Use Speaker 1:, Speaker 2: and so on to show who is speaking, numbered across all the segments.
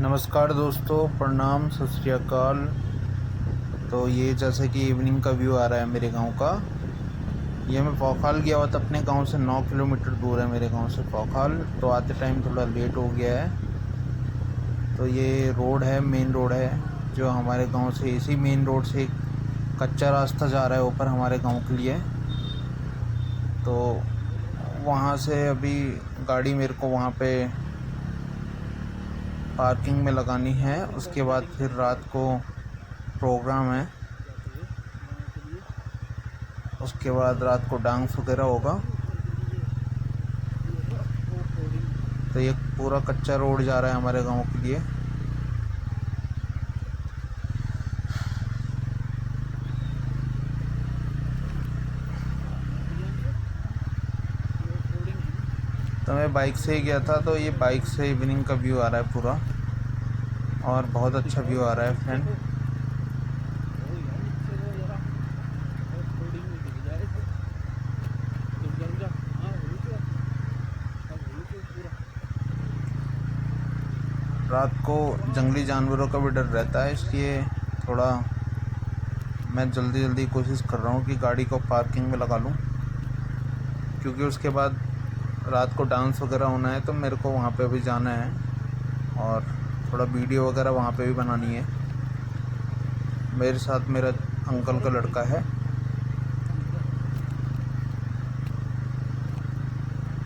Speaker 1: नमस्कार दोस्तों, प्रणाम, सत श्री अकाल। तो ये जैसे कि इवनिंग का व्यू आ रहा है मेरे गांव का। ये मैं पौखाल गया हुआ था, अपने गांव से 9 किलोमीटर दूर है मेरे गांव से पौखाल। तो आते टाइम थोड़ा लेट हो गया है। तो ये रोड है, मेन रोड है जो हमारे गांव से, इसी मेन रोड से एक कच्चा रास्ता जा रहा है ऊपर हमारे गांव के लिए। तो वहाँ से अभी गाड़ी मेरे को वहाँ पे पार्किंग में लगानी है। उसके बाद फिर रात को प्रोग्राम है, उसके बाद रात को डांस वगैरह होगा। तो ये पूरा कच्चा रोड जा रहा है हमारे गांव के लिए। तो मैं बाइक से ही गया था, तो ये बाइक से इवनिंग का व्यू आ रहा है पूरा, और बहुत अच्छा व्यू आ रहा है फ्रेंड। रात को जंगली जानवरों का भी डर रहता है, इसलिए थोड़ा मैं जल्दी कोशिश कर रहा हूँ कि गाड़ी को पार्किंग में लगा लूँ, क्योंकि उसके बाद रात को डांस वगैरह होना है। तो मेरे को वहाँ पे भी जाना है और थोड़ा वीडियो वगैरह वहाँ पे भी बनानी है। मेरे साथ मेरा अंकल का लड़का है।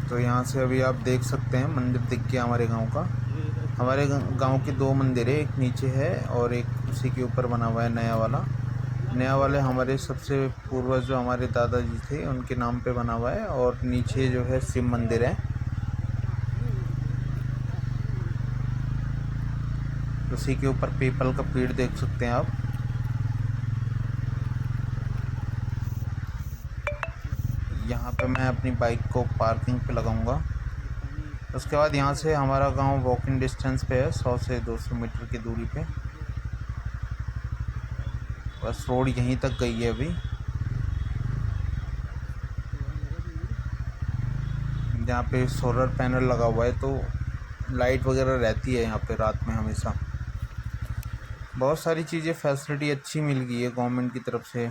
Speaker 1: तो यहाँ से अभी आप देख सकते हैं, मंदिर दिख गया हमारे गांव का। हमारे गांव के 2 मंदिर है, एक नीचे है और एक उसी के ऊपर बना हुआ है नया वाला। नया वाले हमारे सबसे पूर्वज जो हमारे दादाजी थे उनके नाम पे बना हुआ है, और नीचे जो है शिव मंदिर है। उसी के ऊपर पीपल का पेड़ देख सकते हैं आप। यहाँ पे मैं अपनी बाइक को पार्किंग पे लगाऊंगा। उसके बाद यहाँ से हमारा गांव वॉकिंग डिस्टेंस पे है, 100 से 200 मीटर की दूरी पे। बस रोड यहीं तक गई है अभी। यहाँ पे सोलर पैनल लगा हुआ है, तो लाइट वगैरह रहती है यहाँ पे रात में हमेशा। बहुत सारी चीज़ें, फैसिलिटी अच्छी मिल गई है गवर्नमेंट की तरफ से।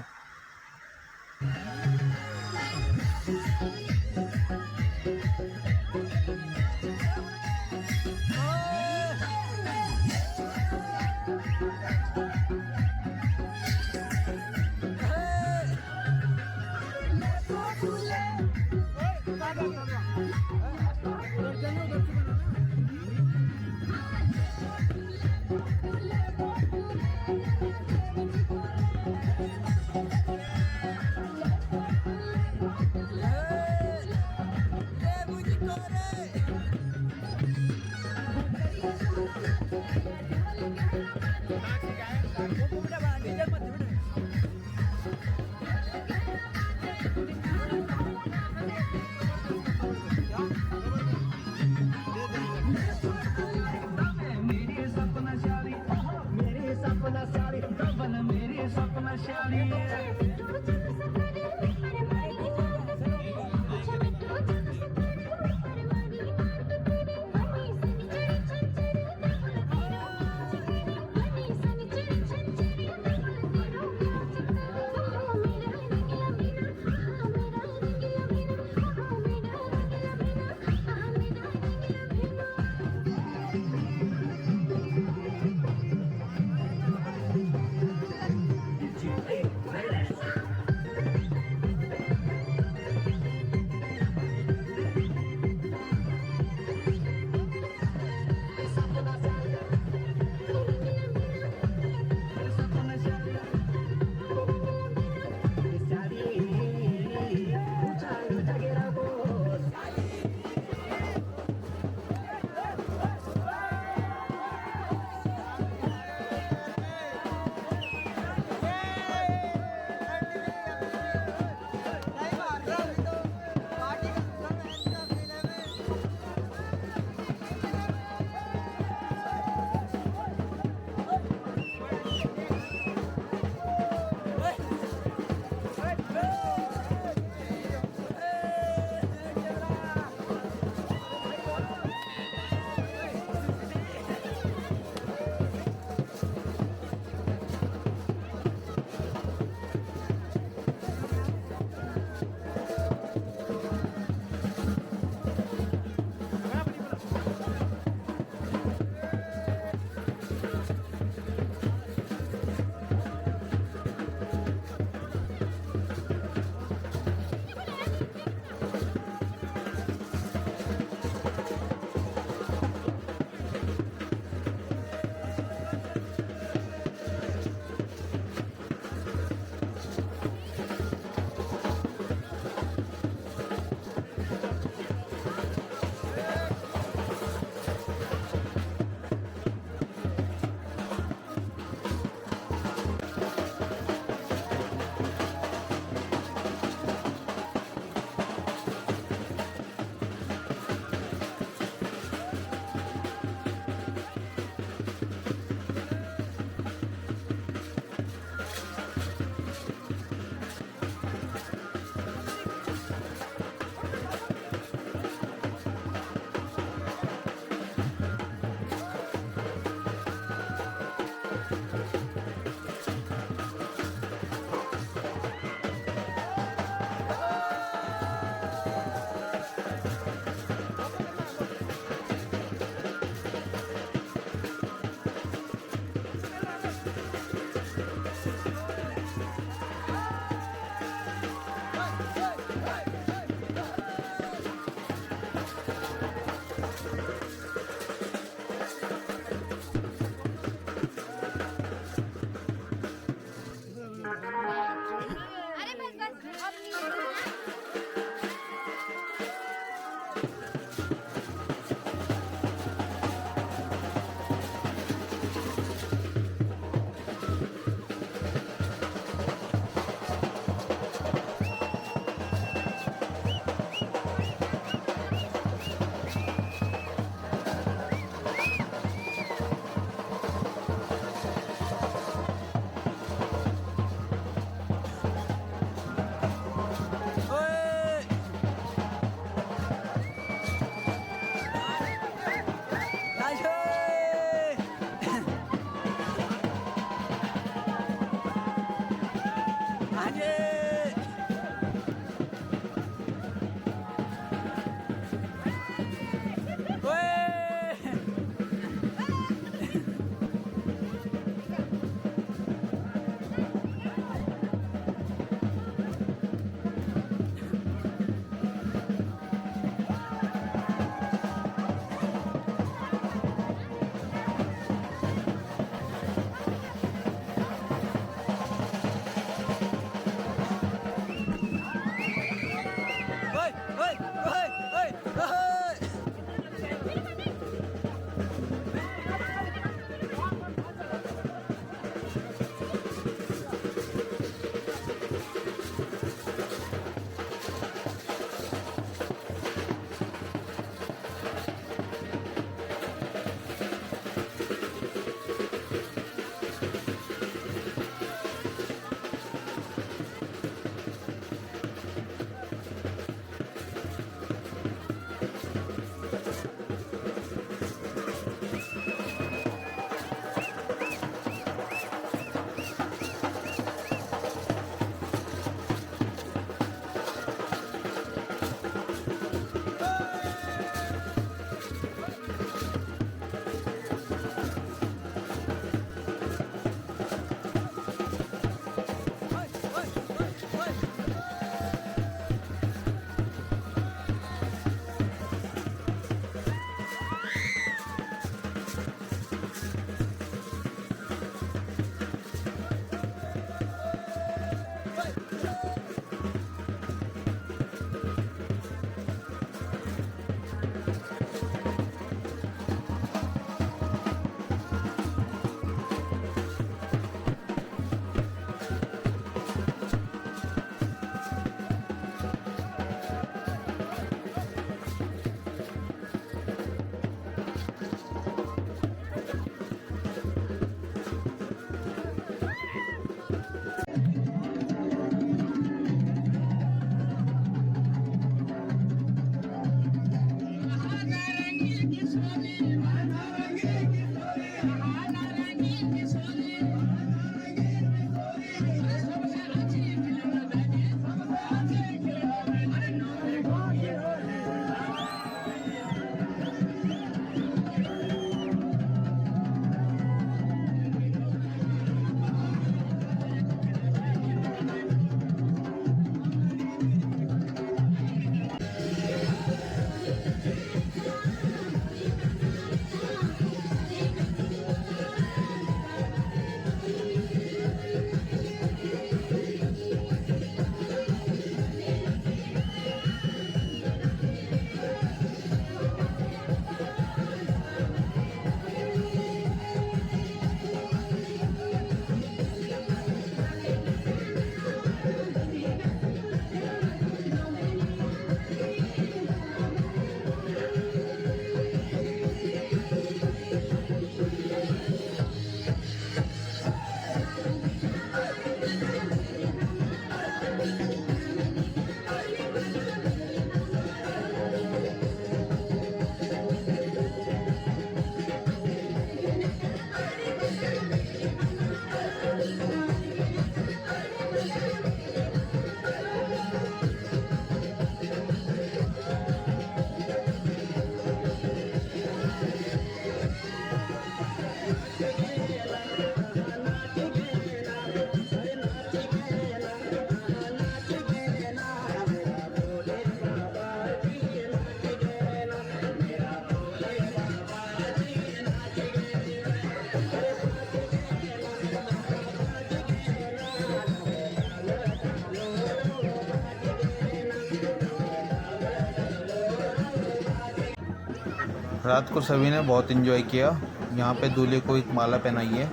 Speaker 1: रात को सभी ने बहुत एंजॉय किया। यहाँ पे दूल्हे को एक माला पहनाई है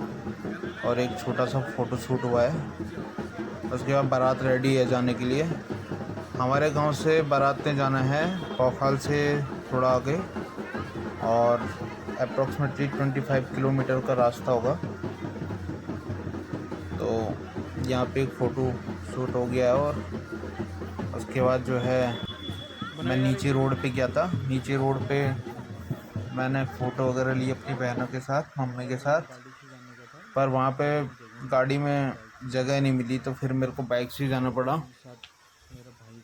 Speaker 1: और एक छोटा सा फ़ोटो शूट हुआ है। उसके बाद बारात रेडी है जाने के लिए। हमारे गांव से बारात ने जाना है पौखाल से थोड़ा आगे और अप्रॉक्सीमेटली 25 किलोमीटर का रास्ता होगा। तो यहाँ पे एक फ़ोटो शूट हो गया है और उसके बाद जो है मैं नीचे रोड पे गया था। नीचे रोड पे मैंने फ़ोटो वगैरह ली अपनी बहनों के साथ, मम्मी के साथ, पर वहाँ पे गाड़ी में जगह नहीं मिली तो फिर मेरे को बाइक से जाना पड़ा।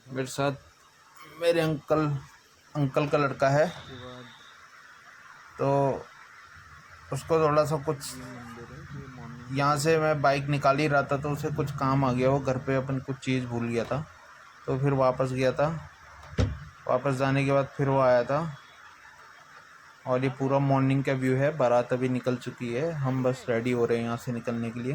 Speaker 1: मेरे साथ मेरे अंकल का लड़का है, तो उसको थोड़ा सा कुछ यहाँ से मैं बाइक निकाल ही रहा था तो उसे कुछ काम आ गया, वो घर पे अपन कुछ चीज़ भूल गया था तो फिर वापस गया था। वापस जाने के बाद फिर वो आया था और ये पूरा मॉर्निंग का व्यू है। बारात अभी निकल चुकी है, हम बस रेडी हो रहे हैं यहाँ से निकलने के लिए।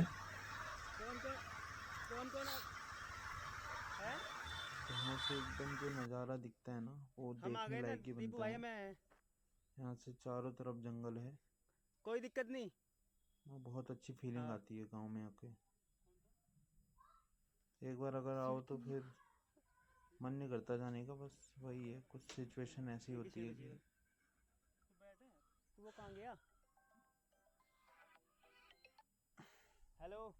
Speaker 1: यहाँ से एकदम जो नज़ारा दिखता है ना वो देखने लायक ही बनता है। यहाँ से चारों तरफ जंगल है,
Speaker 2: कोई दिक्कत नहीं।
Speaker 1: वो बहुत अच्छी फीलिंग आती है गांव में आके। एक बार अगर आओ तो फिर मन नहीं करता जाने का, बस वही है, कुछ सिचुएशन ऐसी होती है कि
Speaker 2: वो कहाँ गया? हेलो,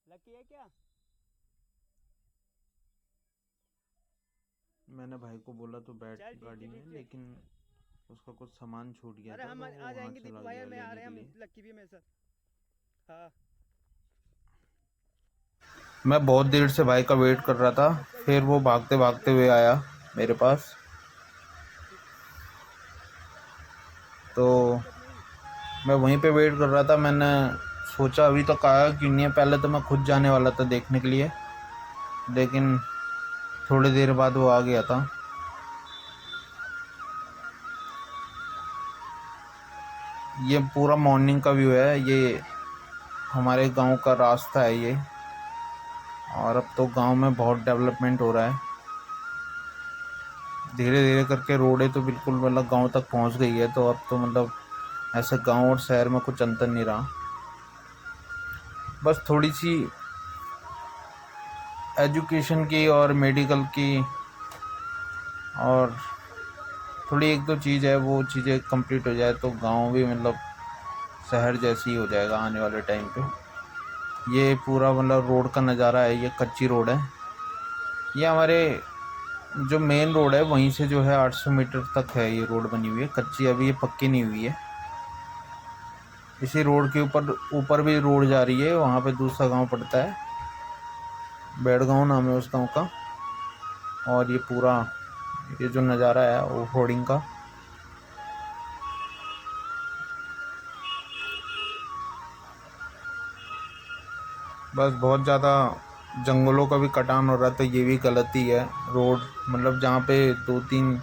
Speaker 2: लकी है क्या?
Speaker 1: मैंने भाई को बोला तो बैठ गाड़ी में, लेकिन उसका कुछ सामान छूट गया था तो वो
Speaker 2: आ
Speaker 1: वहाँ
Speaker 2: जाएंगे
Speaker 1: चला
Speaker 2: दीपू भाई,
Speaker 1: गया
Speaker 2: मैं आ
Speaker 1: लेने
Speaker 2: रहे
Speaker 1: के
Speaker 2: हैं,
Speaker 1: लिए।
Speaker 2: लक्की भी मेरे साथ। हाँ,
Speaker 1: मैं बहुत देर से भाई का वेट कर रहा था, फिर वो भागते भागते हुए आया मेरे पास। तो मैं वहीं पे वेट कर रहा था। मैंने सोचा अभी तक आया क्यों नहीं है, पहले तो मैं खुद जाने वाला था देखने के लिए, लेकिन थोड़ी देर बाद वो आ गया था। ये पूरा मॉर्निंग का व्यू है, ये हमारे गांव का रास्ता है ये। और अब तो गांव में बहुत डेवलपमेंट हो रहा है, धीरे धीरे करके रोडें तो बिल्कुल मतलब गांव तक पहुंच गई है। तो अब तो मतलब ऐसे गांव और शहर में कुछ अंतर नहीं रहा, बस थोड़ी सी एजुकेशन की और मेडिकल की और थोड़ी एक दो चीज़ है, वो चीज़ें कंप्लीट हो जाए तो गांव भी मतलब शहर जैसी ही हो जाएगा आने वाले टाइम पे। ये पूरा मतलब रोड का नज़ारा है, ये कच्ची रोड है। ये हमारे जो मेन रोड है वहीं से जो है 800 मीटर तक है ये रोड बनी हुई है, कच्ची, अभी ये पक्की नहीं हुई है। इसी रोड के ऊपर भी रोड जा रही है, वहाँ पे दूसरा गांव पड़ता है, बेड़गांव नाम है उस गांव का। और ये पूरा ये जो नज़ारा है वो होर्डिंग का, बस बहुत ज़्यादा जंगलों का भी कटान हो रहा है तो ये भी गलती है। रोड मतलब जहाँ पे 2-3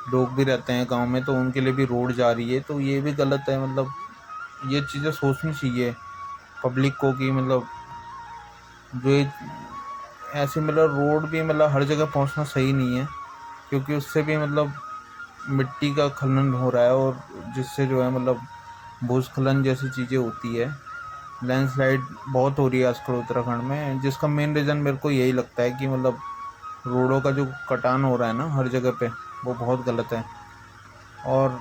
Speaker 1: लोग भी रहते हैं गांव में तो उनके लिए भी रोड जा रही है, तो ये भी गलत है। मतलब ये चीज़ें सोचनी चाहिए पब्लिक को कि मतलब जो ऐसी मतलब रोड भी मतलब हर जगह पहुंचना सही नहीं है, क्योंकि उससे भी मतलब मिट्टी का खनन हो रहा है और जिससे जो है मतलब भूस्खलन जैसी चीज़ें होती है। लैंडस्लाइड बहुत हो रही है आजकल उत्तराखंड में, जिसका मेन रीज़न मेरे को यही लगता है कि मतलब रोडों का जो कटान हो रहा है ना हर जगह पे, वो बहुत गलत है। और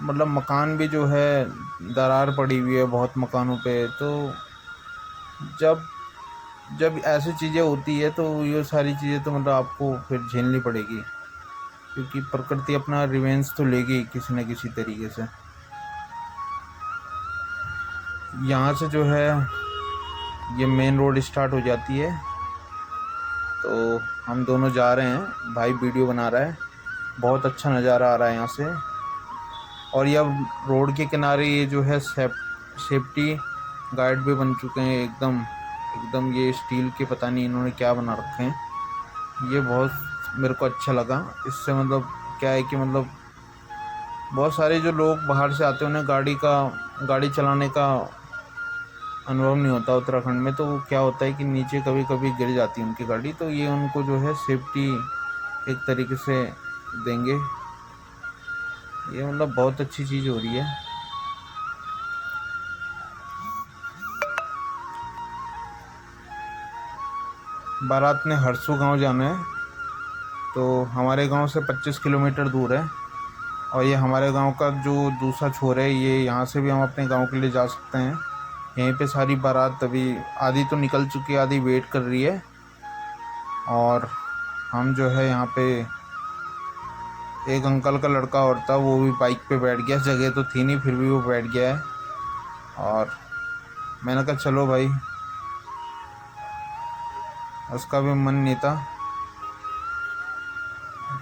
Speaker 1: मतलब मकान भी जो है दरार पड़ी हुई है बहुत मकानों पे, तो जब जब ऐसी चीज़ें होती है तो ये सारी चीज़ें तो मतलब आपको फिर झेलनी पड़ेगी, क्योंकि प्रकृति अपना रिवेंज तो लेगी किसी न किसी तरीके से। यहाँ से जो है ये मेन रोड स्टार्ट हो जाती है, तो हम दोनों जा रहे हैं, भाई वीडियो बना रहा है, बहुत अच्छा नज़ारा आ रहा है यहाँ से। और ये अब रोड के किनारे ये जो है सेफ्टी गार्ड भी बन चुके हैं एकदम एकदम, ये स्टील के पता नहीं इन्होंने क्या बना रखे हैं, ये बहुत मेरे को अच्छा लगा। इससे मतलब क्या है कि मतलब बहुत सारे जो लोग बाहर से आते हैं उन्हें गाड़ी चलाने का अनुभव नहीं होता उत्तराखंड में, तो क्या होता है कि नीचे कभी कभी गिर जाती है उनकी गाड़ी, तो ये उनको जो है सेफ्टी एक तरीके से देंगे। ये मतलब बहुत अच्छी चीज़ हो रही है। बारात ने हरसू गांव जाना है, तो हमारे गांव से 25 किलोमीटर दूर है। और ये हमारे गांव का जो दूसरा छोर है, ये यहाँ से भी हम अपने गांव के लिए जा सकते हैं। यहीं पे सारी बारात अभी आधी तो निकल चुकी है, आधी वेट कर रही है। और हम जो है यहाँ पे, एक अंकल का लड़का और था, वो भी बाइक पे बैठ गया। जगह तो थी नहीं, फिर भी वो बैठ गया है। और मैंने कहा चलो भाई, उसका भी मन नहीं था।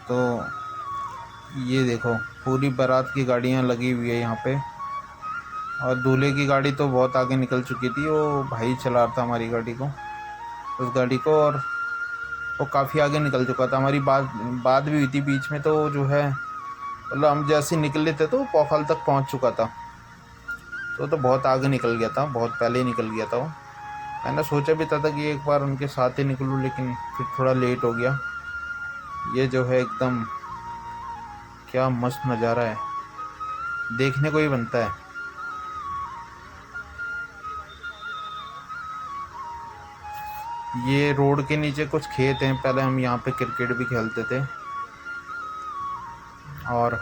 Speaker 1: तो ये देखो, पूरी बारात की गाड़ियाँ लगी हुई है यहाँ पे। और दूल्हे की गाड़ी तो बहुत आगे निकल चुकी थी, वो भाई चला रहा था हमारी गाड़ी को, उस गाड़ी को। और वो काफ़ी आगे निकल चुका था। हमारी बात भी हुई थी बीच में, तो जो है मतलब हम जैसे निकले थे तो पौखाल तक पहुँच चुका था। तो बहुत आगे निकल गया था, बहुत पहले ही निकल गया था वो। मैंने सोचा भी था कि एक बार उनके साथ ही निकलूँ, लेकिन फिर थोड़ा लेट हो गया। ये जो है एकदम क्या मस्त नज़ारा है, देखने को ही बनता है। ये रोड के नीचे कुछ खेत हैं, पहले हम यहाँ पे क्रिकेट भी खेलते थे। और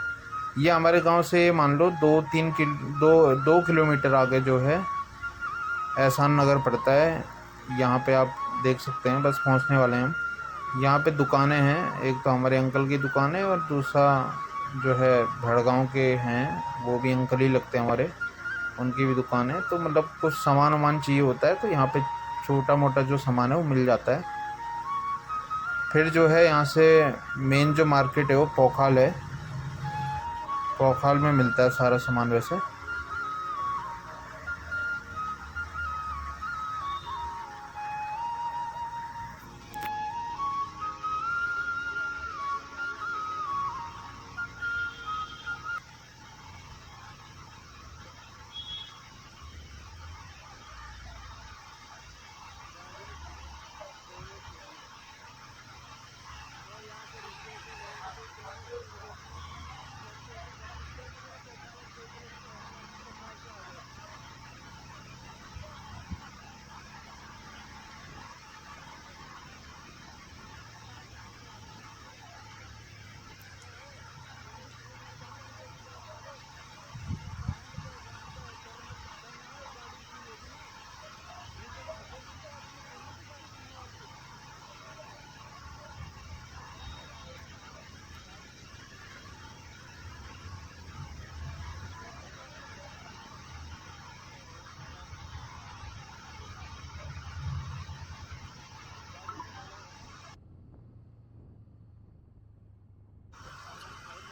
Speaker 1: ये हमारे गांव से मान लो 2 किलोमीटर आगे जो है एहसान नगर पड़ता है। यहाँ पे आप देख सकते हैं, बस पहुँचने वाले हैं हम। यहाँ पे दुकानें हैं, एक तो हमारे अंकल की दुकान है, और दूसरा जो है भड़गांव के हैं, वो भी अंकल ही लगते हैं हमारे, उनकी भी दुकान है। तो मतलब कुछ सामान वामान चाहिए होता है तो यहाँ पे छोटा मोटा जो सामान है वो मिल जाता है। फिर जो है यहाँ से मेन जो मार्केट है वो पौखाल है। पौखाल में मिलता है सारा सामान वैसे।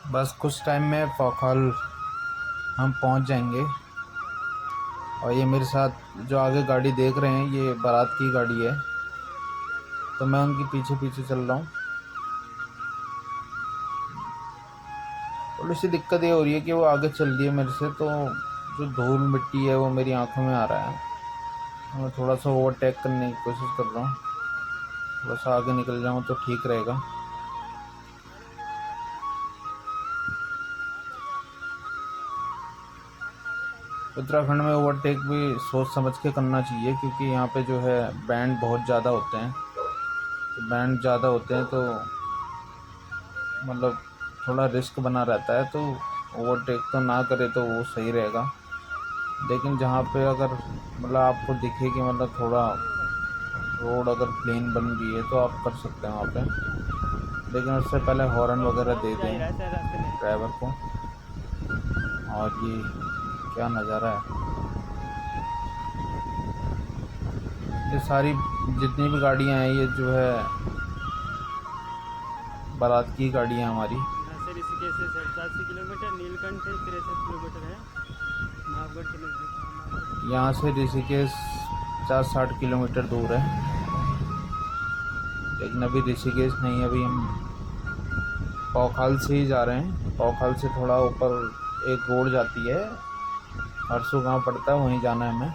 Speaker 1: बस कुछ टाइम में पौखाल हम पहुंच जाएंगे। और ये मेरे साथ जो आगे गाड़ी देख रहे हैं, ये बारात की गाड़ी है, तो मैं उनके पीछे पीछे चल रहा हूँ। थोड़ी सी दिक्कत ये हो रही है कि वो आगे चल रही है मेरे से, तो जो धूल मिट्टी है वो मेरी आंखों में आ रहा है। तो मैं थोड़ा सा ओवरटेक करने की कोशिश कर रहा हूँ, थोड़ा सा आगे निकल जाऊँ तो ठीक रहेगा। उत्तराखंड में ओवरटेक भी सोच समझ के करना चाहिए, क्योंकि यहाँ पे जो है बैंड बहुत ज़्यादा होते हैं। तो बैंड ज़्यादा होते हैं तो मतलब थोड़ा रिस्क बना रहता है, तो ओवरटेक तो ना करे तो वो सही रहेगा। लेकिन जहाँ पे अगर मतलब आपको दिखे कि मतलब थोड़ा रोड अगर प्लेन बन गई है तो आप कर सकते हैं वहाँ पे। लेकिन उससे पहले हॉर्न वगैरह दे दें ड्राइवर को। और ये क्या नज़ारा है, ये सारी जितनी भी गाड़ियाँ हैं, ये जो है बारात की गाड़ियाँ हमारी।
Speaker 2: यहाँ से ऋषिकेश से 87 किलोमीटर, नीलकंठ से 63 किलोमीटर है, नावगढ़ के नज़दीक।
Speaker 1: यहाँ से ऋषिकेश 50-60 किलोमीटर दूर है। लेकिन अभी ऋषिकेश नहीं, अभी हम पौखाल से ही जा रहे हैं। पौखाल से थोड़ा ऊपर एक रोड जाती है, हरसू गाँव पड़ता है, वहीं जाना है हमें।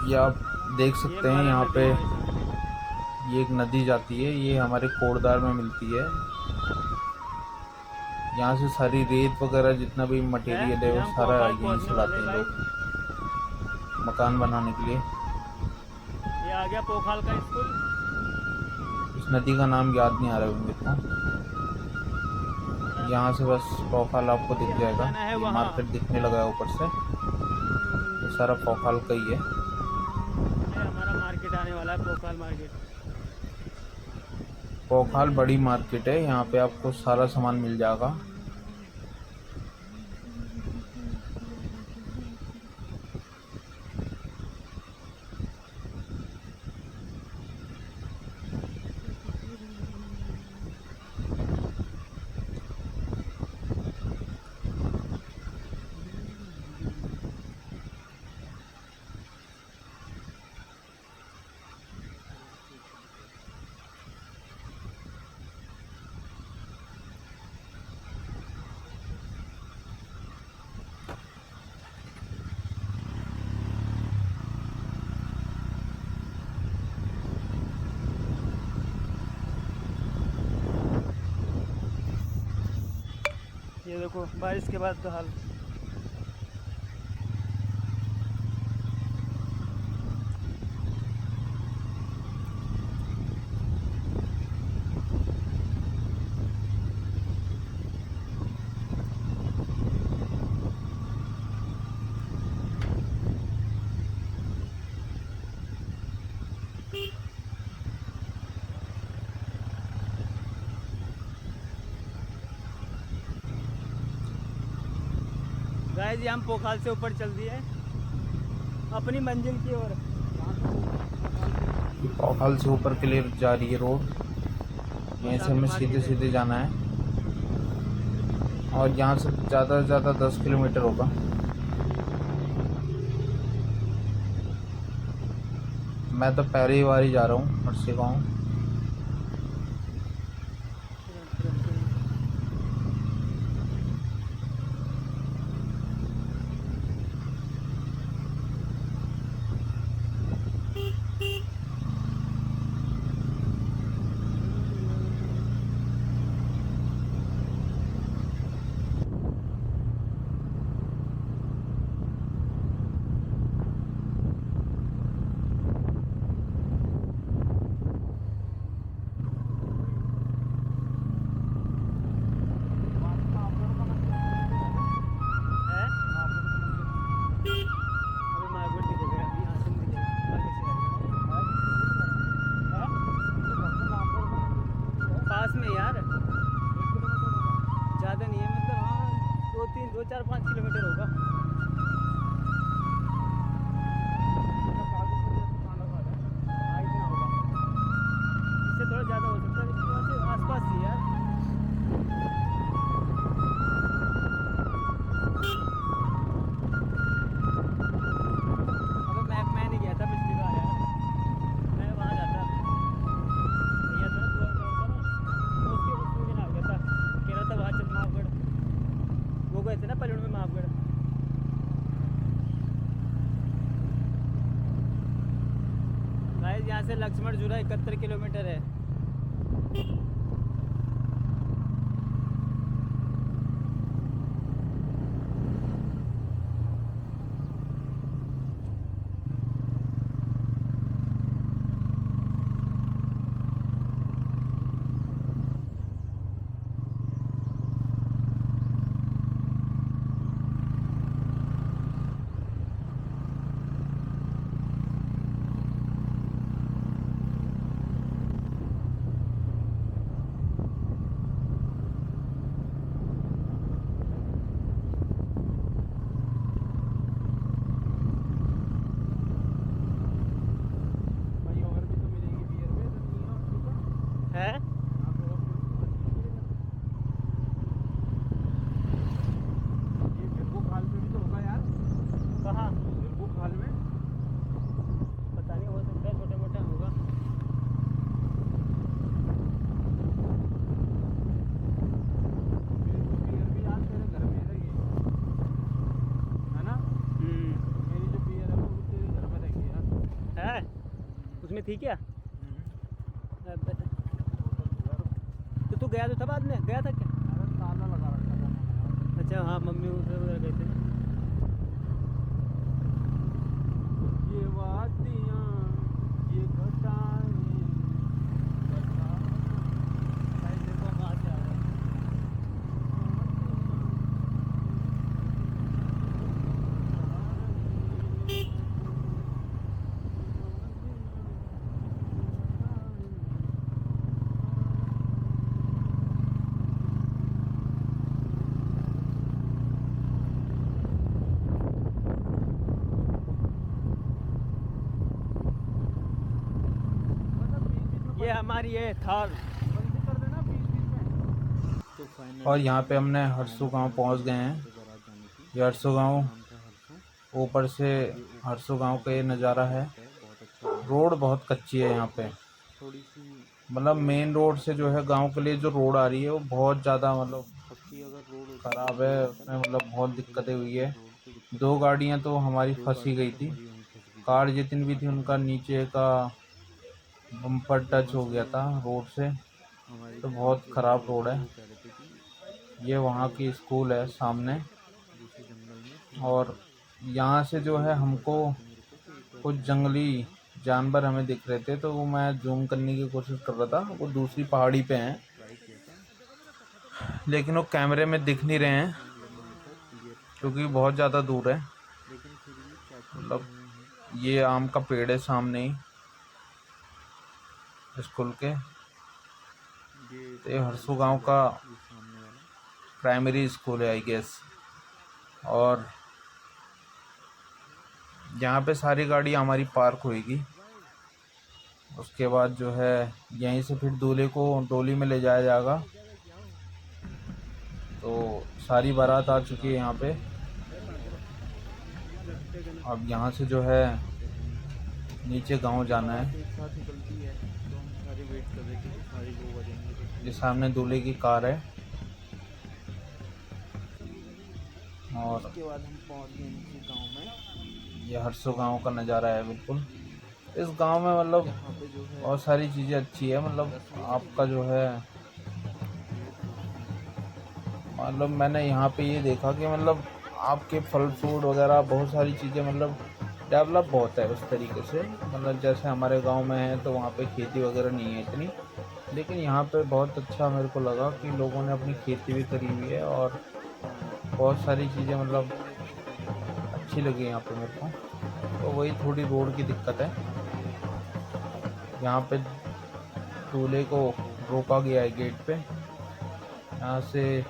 Speaker 1: ये आप देख सकते हैं यहाँ पे, ये एक नदी जाती है, ये हमारे कोटद्वार में मिलती है। यहाँ से सारी रेत वगैरह जितना भी मटेरियल है
Speaker 2: ये
Speaker 1: वो
Speaker 2: हम
Speaker 1: सारा
Speaker 2: भोपाल
Speaker 1: यहीं
Speaker 2: पहुंचने
Speaker 1: से
Speaker 2: वाले
Speaker 1: लाते हैं
Speaker 2: गाइस।
Speaker 1: लोग मकान बनाने के लिए।
Speaker 2: ये आ गया पोखाल का स्कूल।
Speaker 1: इस नदी का नाम याद नहीं आ रहा है मेरे को। यहाँ से बस पोखाल आपको दिख जाएगा,
Speaker 2: जाना है
Speaker 1: ये
Speaker 2: वहाँ।
Speaker 1: मार्केट दिखने लगा है ऊपर से, ये सारा पोखाल का ही है।
Speaker 2: ये हमारा मार्केट आने वाला है, पोखाल मार्केट।
Speaker 1: पोखाल बड़ी मार्केट है, यहाँ पे आपको सारा सामान मिल जाएगा।
Speaker 2: ये देखो बारिश के बाद का हाल। गाइस ये हम पोखाल से ऊपर चल दिए अपनी मंजिल की ओर।
Speaker 1: पोखाल से ऊपर के लिए जा रही है रोड, यहीं से हमें सीधे सीधे जाना है और यहाँ से ज़्यादा से ज़्यादा 10 किलोमीटर होगा। मैं तो पहली बार ही जा रहा हूँ हर्षी गाँव। पास में यार, ज़्यादा नहीं है, मतलब हाँ 2-4-5 किलोमीटर होगा। हाँ इतना होगा, इससे थोड़ा ज़्यादा हो सकता है, लेकिन वहाँ से आसपास ही यार। अब मैं नहीं गया था पिछली बार यार, मैं वहाँ जाता भैया था ना, दुआ का होता ना, उसके दिन आ गया था, कह रहा था वहाँ चल मावगढ़, वो गए थे ना पलवड़ में मावगढ़। गाइस यहाँ से लक्ष्मण झूला 71 किलोमीटर है। है कहाँ? पता नहीं, हो सकता है छोटा मोटा होगा। है उसमें थी क्या?
Speaker 2: गया तो था बाद में, गया था क्या?
Speaker 3: ताला लगा रखा था।
Speaker 2: अच्छा हाँ, मम्मी उधर गए थे।
Speaker 3: ये वादियाँ, ये घटाएं,
Speaker 2: भाई देखो हम वहाँ से आ रहे हैं। ये हमारी है थार।
Speaker 3: बंद कर देना बीच में।
Speaker 2: तो फाइनल
Speaker 1: और यहाँ पे हमने हरसू गांव पहुँच गए हैं। ये हरसू गांव, ऊपर से हरसू गांव का ये नज़ारा है। रोड बहुत कच्ची है यहाँ पे,
Speaker 2: थोड़ी सी
Speaker 1: मतलब मेन रोड से जो है गांव के लिए जो रोड आ रही है वो बहुत ज़्यादा मतलब
Speaker 2: पक्की अगर रोड
Speaker 1: ख़राब है। उसमें मतलब बहुत दिक्कतें हुई है। 2 गाड़ियाँ तो हमारी फंसी गई थी। कार जितनी भी थी उनका नीचे का बम्पर टच हो गया था रोड से। तो बहुत ख़राब रोड है। ये वहाँ की स्कूल है सामने। और यहाँ से जो है हमको कुछ जंगली जानवर हमें दिख रहे थे, तो वो मैं जूम करने की कोशिश कर रहा था। वो दूसरी पहाड़ी पे हैं, लेकिन वो कैमरे में दिख नहीं रहे हैं क्योंकि बहुत ज़्यादा दूर है। मतलब ये आम का पेड़ है सामने ही स्कूल के। तो ये हरसू गांव का प्राइमरी स्कूल है आई गेस। और यहाँ पे सारी गाड़ी हमारी पार्क होएगी। उसके बाद जो है यहीं से फिर दूल्हे को डोली में ले जाया जाएगा। तो सारी बारात आ चुकी है यहाँ पे। अब यहाँ से जो है नीचे गांव जाना है।
Speaker 2: एक साथ निकलती है तो हम सारे वेट कर रहे थे कि सारी लोग आ जाएंगे।
Speaker 1: ये सामने दूल्हे की कार है। और
Speaker 2: उसके बाद हम पहुंच गए नीचे गांव में।
Speaker 1: ये हरसू गांव का नज़ारा है बिल्कुल। इस गांव में मतलब
Speaker 2: यहाँ पे जो है
Speaker 1: बहुत सारी चीज़ें अच्छी है। मतलब आपका जो है मतलब मैंने यहाँ पे ये देखा कि मतलब आपके फल फ्रूट वगैरह बहुत सारी चीज़ें मतलब डेवलप बहुत है उस तरीके से। मतलब जैसे हमारे गांव में है तो वहाँ पे खेती वगैरह नहीं है इतनी, लेकिन यहाँ पे बहुत अच्छा मेरे को लगा कि लोगों ने अपनी खेती भी करी हुई है। और बहुत सारी चीज़ें मतलब अच्छी लगी यहाँ पे मेरे को। तो वही थोड़ी रोड की दिक्कत है। यहाँ पे दूल्हे को रोका गया है गेट पे। यहाँ से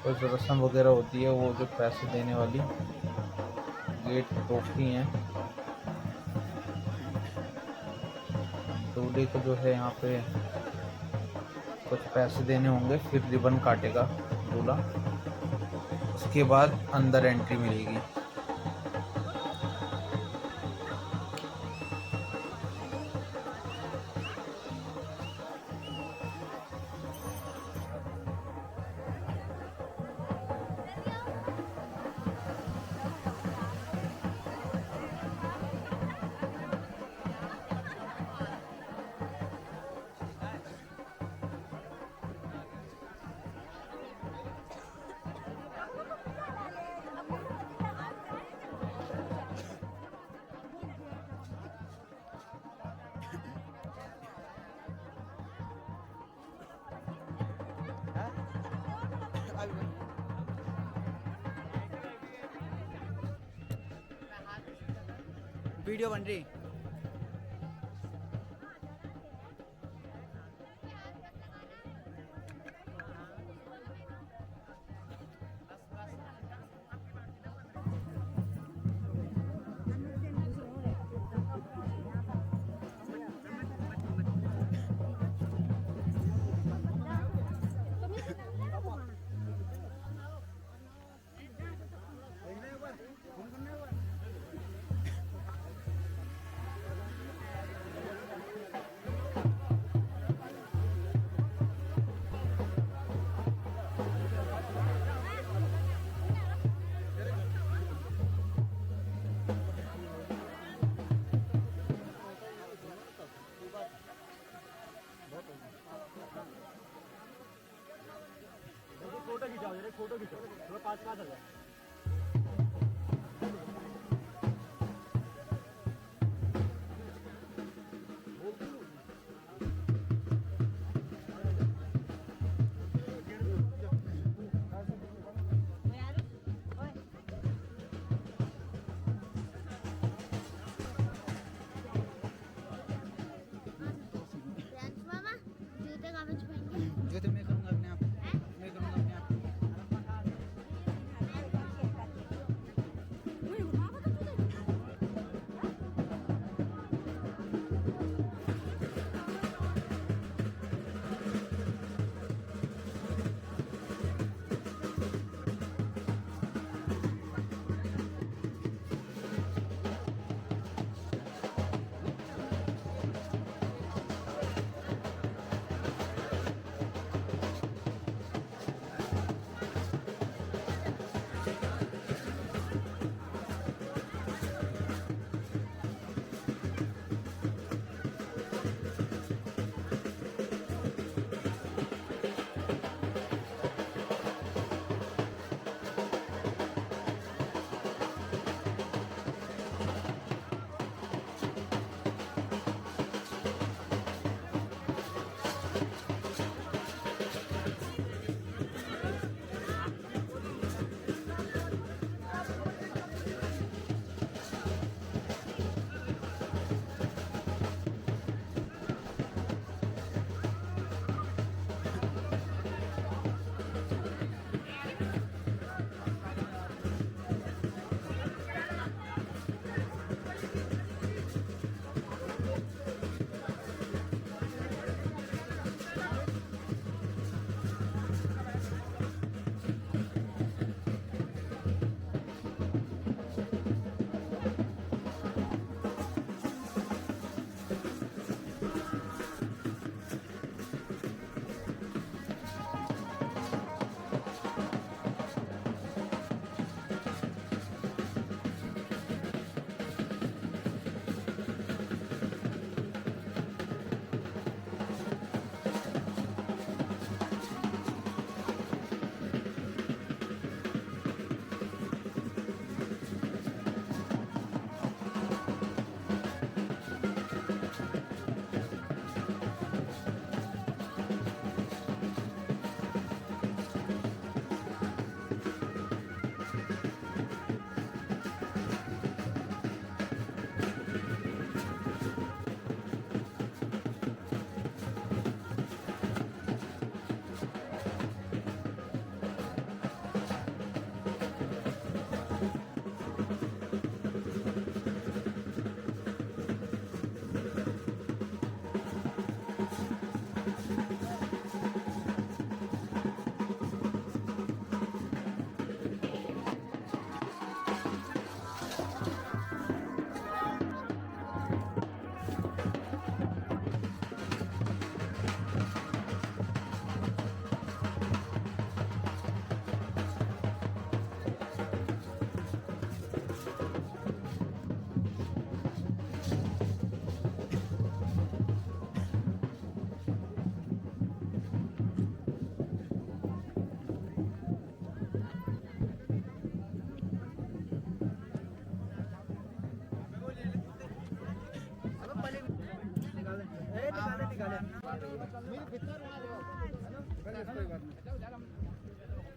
Speaker 1: कुछ रस्म वगैरह होती है, वो जो पैसे देने वाली गेट रोकती हैं। दूल्हे को जो है यहाँ पे कुछ पैसे देने होंगे, फिर रिबन काटेगा दूल्हा। उसके बाद अंदर एंट्री मिलेगी।
Speaker 2: वीडियो बन रही। खिंचाओ जरा, फोटो खिंचाओ थोड़ा पास पास आ जाओ।
Speaker 4: फ्रेंड्स मामा जूते कहाँ पे छुपाएंगे?
Speaker 3: जूते मैं करूँगा अपने आप, मैं करूँगा अपने आप।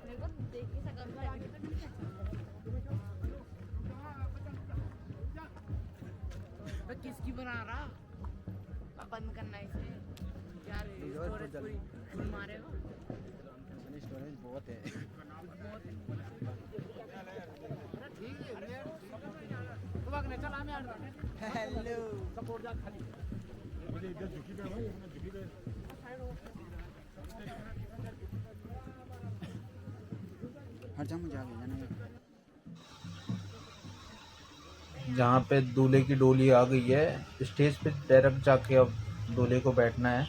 Speaker 4: मेरे को देख के सकल में आगे तो नहीं
Speaker 5: तो किसकी बना रहा? अब बंद करना है इसे यार, स्टोरेज पूरी फुल मारेगा।
Speaker 3: स्टोरेज बहुत है। हेलो
Speaker 2: सपोर्ट जा खाली मुझे इधर झुकी पे भाई, झुकी पे
Speaker 3: हर जगह मुझे आगे जाना है।
Speaker 1: जहाँ पे दूल्हे की डोली आ गई है, स्टेज पे डायरेक्ट जाके अब दूल्हे को बैठना है।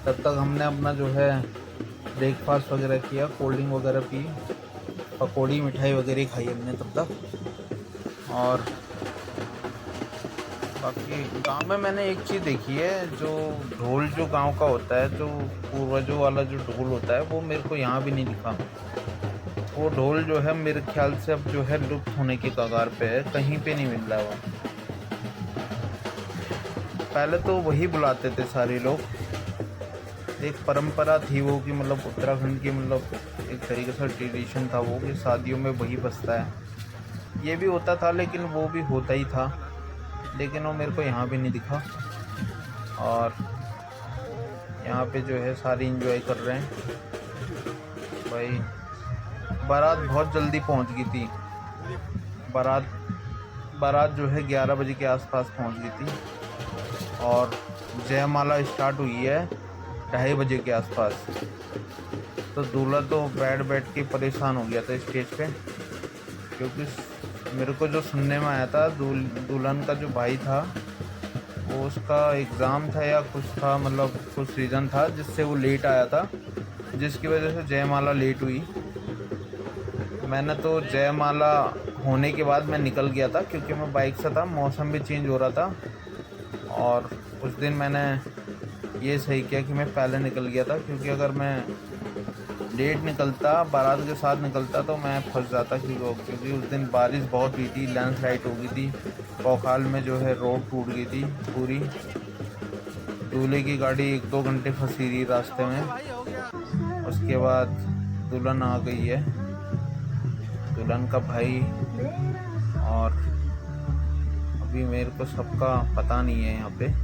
Speaker 1: तब तक हमने अपना जो है ब्रेकफास्ट वगैरह किया, कोल्ड ड्रिंक वगैरह पी, पकौड़ी मिठाई वगैरह खाई हमने तब तक। और बाकी गांव में मैंने एक चीज़ देखी है, जो ढोल जो गांव का होता है, जो पूर्वजों वाला जो ढोल होता है, वो मेरे को यहाँ भी नहीं दिखा। वो ढोल जो है मेरे ख्याल से अब जो है लुप्त होने के कगार पे है, कहीं पे नहीं मिल रहा है वो। पहले तो वही बुलाते थे सारे लोग, एक परंपरा थी वो कि मतलब उत्तराखंड की मतलब एक तरीके से ट्रेडिशन था वो कि शादियों में वही बजता है। ये भी होता था, लेकिन वो भी होता ही था, लेकिन वो मेरे को यहाँ भी नहीं दिखा। और यहाँ पे जो है सारे एंजॉय कर रहे हैं भाई। बारात बहुत जल्दी पहुँच गई थी। बारात जो है 11 बजे के आसपास पहुँच गई थी और जयमाला स्टार्ट हुई है 2:30 बजे के आसपास। तो दूल्हा तो बैठ के परेशान हो गया था स्टेज पे, क्योंकि मेरे को जो सुनने में आया था, दुल्हन का जो भाई था वो उसका एग्ज़ाम था या कुछ था, मतलब कुछ रीज़न था जिससे वो लेट आया था, जिसकी वजह से जयमाला लेट हुई। मैंने तो जयमाला होने के बाद मैं निकल गया था, क्योंकि मैं बाइक से था, मौसम भी चेंज हो रहा था। और उस दिन मैंने ये सही किया कि मैं पहले निकल गया था, क्योंकि अगर मैं लेट निकलता, बारात के साथ निकलता, तो मैं फंस जाता। क्योंकि उस दिन बारिश बहुत हुई थी, लैंडस्लाइड हो गई थी, पौखाल में जो है रोड टूट गई थी पूरी। दूल्हे की गाड़ी 1-2 घंटे फंसी रही रास्ते में। उसके बाद दुल्हन आ गई है, दुल्हन का भाई, और अभी मेरे को सबका पता नहीं है यहाँ पे।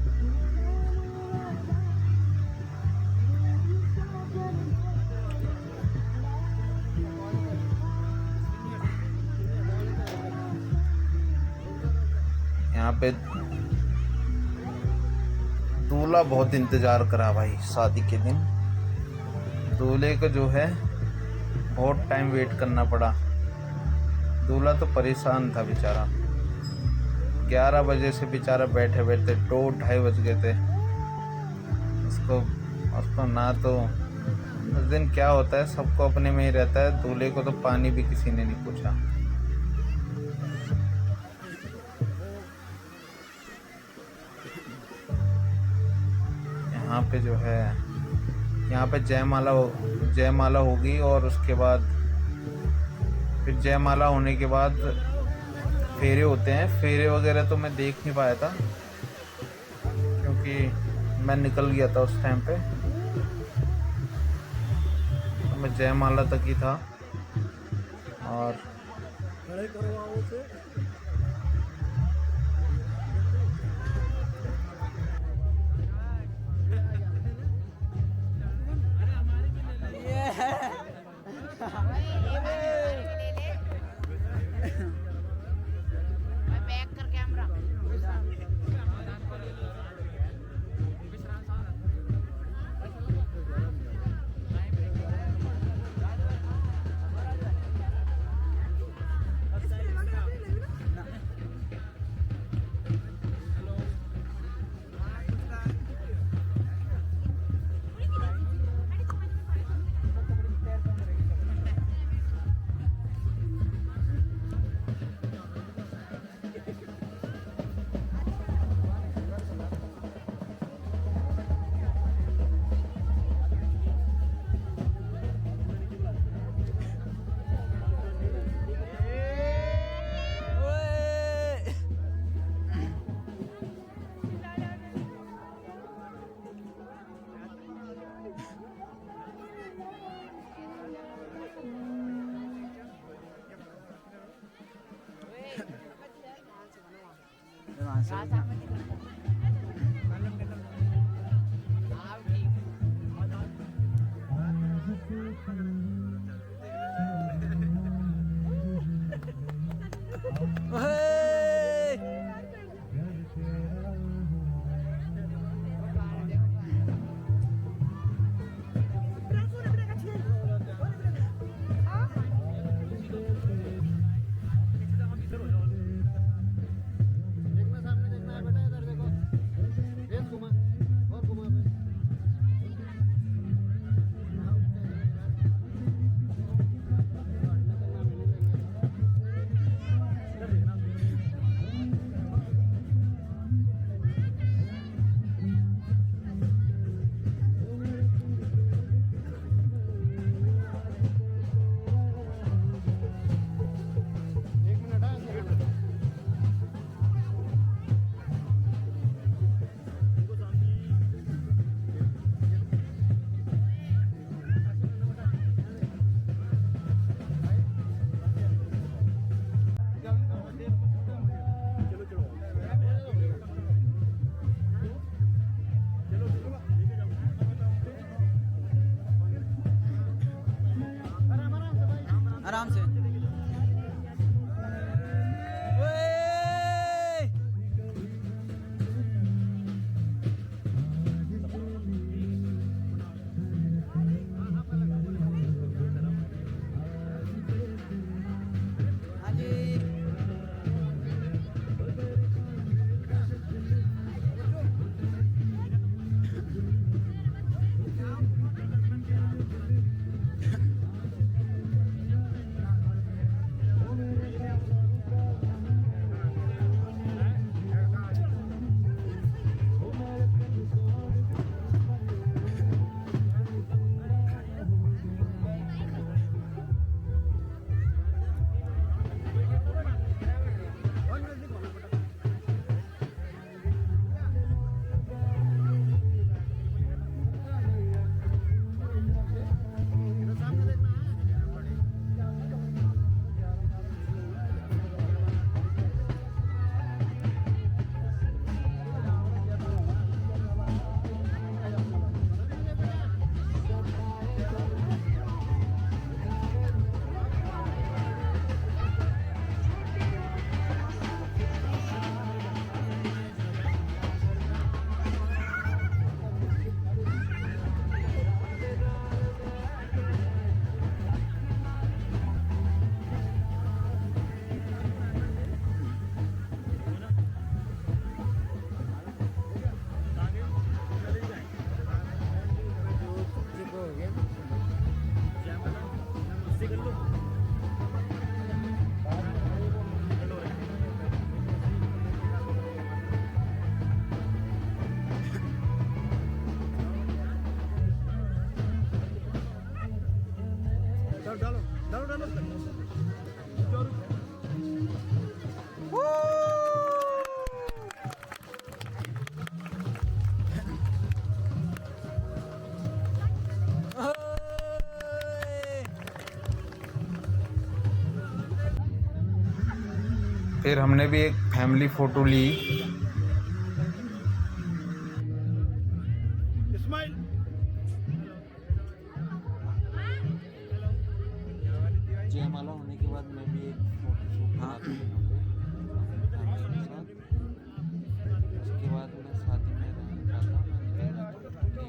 Speaker 1: यहाँ पे दूल्हा बहुत इंतज़ार करा भाई शादी के दिन। दूल्हे को जो है बहुत टाइम वेट करना पड़ा। दूल्हा तो परेशान था बेचारा। 11 बजे से बेचारा बैठे 2-2:30 बज गए थे। उसको ना तो उस दिन क्या होता है, सबको अपने में ही रहता है। दूल्हे को तो पानी भी किसी ने नहीं पूछा। यहाँ पे जो है, यहाँ पे जयमाला होगी, और उसके बाद फिर जयमाला होने के बाद फेरे होते हैं। फेरे वगैरह तो मैं देख नहीं पाया था, क्योंकि मैं निकल गया था उस टाइम पे। तो मैं जयमाला तक ही था। और
Speaker 5: बैक कर कैमरा।
Speaker 3: आराम से। ओए! हाँ जी।
Speaker 1: फिर हमने भी एक फैमिली फ़ोटो ली। जयमाला होने के बाद मैं भी एक फोटो शूट करा था यहाँ पे फैमिली के साथ। उसके बाद मैं शादी में रहा था, मैं निकल रहा था क्योंकि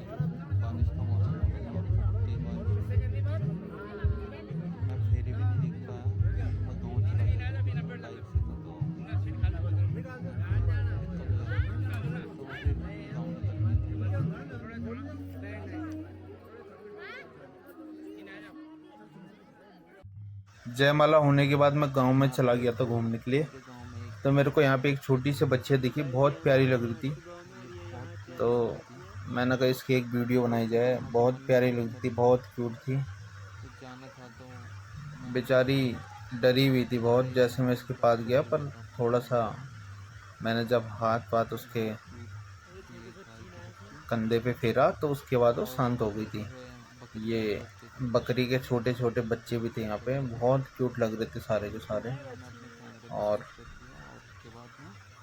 Speaker 1: बारिश का मौसम हो गया तेज बारिश। मैं फेरी भी नहीं देख पाया, मैं 2 दिन बाइक से था तो फिर गाँव जयमाला होने के बाद मैं गांव में चला गया था घूमने के लिए। तो मेरे को यहाँ पे एक छोटी सी बच्ची दिखी, बहुत प्यारी लग रही थी। तो मैंने कहा इसकी एक वीडियो बनाई जाए। बहुत प्यारी लग रही थी, बहुत क्यूट थी। बेचारी डरी हुई थी बहुत जैसे मैं इसके पास गया, पर थोड़ा सा मैंने जब हाथ उसके कंधे पे फेरा तो उसके बाद वो शांत हो गई थी। ये बकरी के छोटे छोटे बच्चे भी थे यहाँ पे, बहुत क्यूट लग रहे थे सारे के सारे, और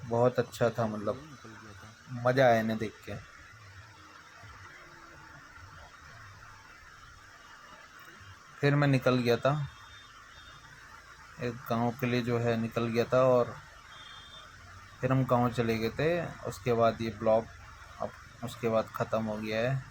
Speaker 1: बहुत अच्छा था, मतलब मज़ा आया इन्हें देख के। फिर मैं निकल गया था एक गांव के लिए, जो है निकल गया था, और फिर हम गांव चले गए थे। उसके बाद ये ब्लॉग अब उसके बाद ख़त्म हो गया है।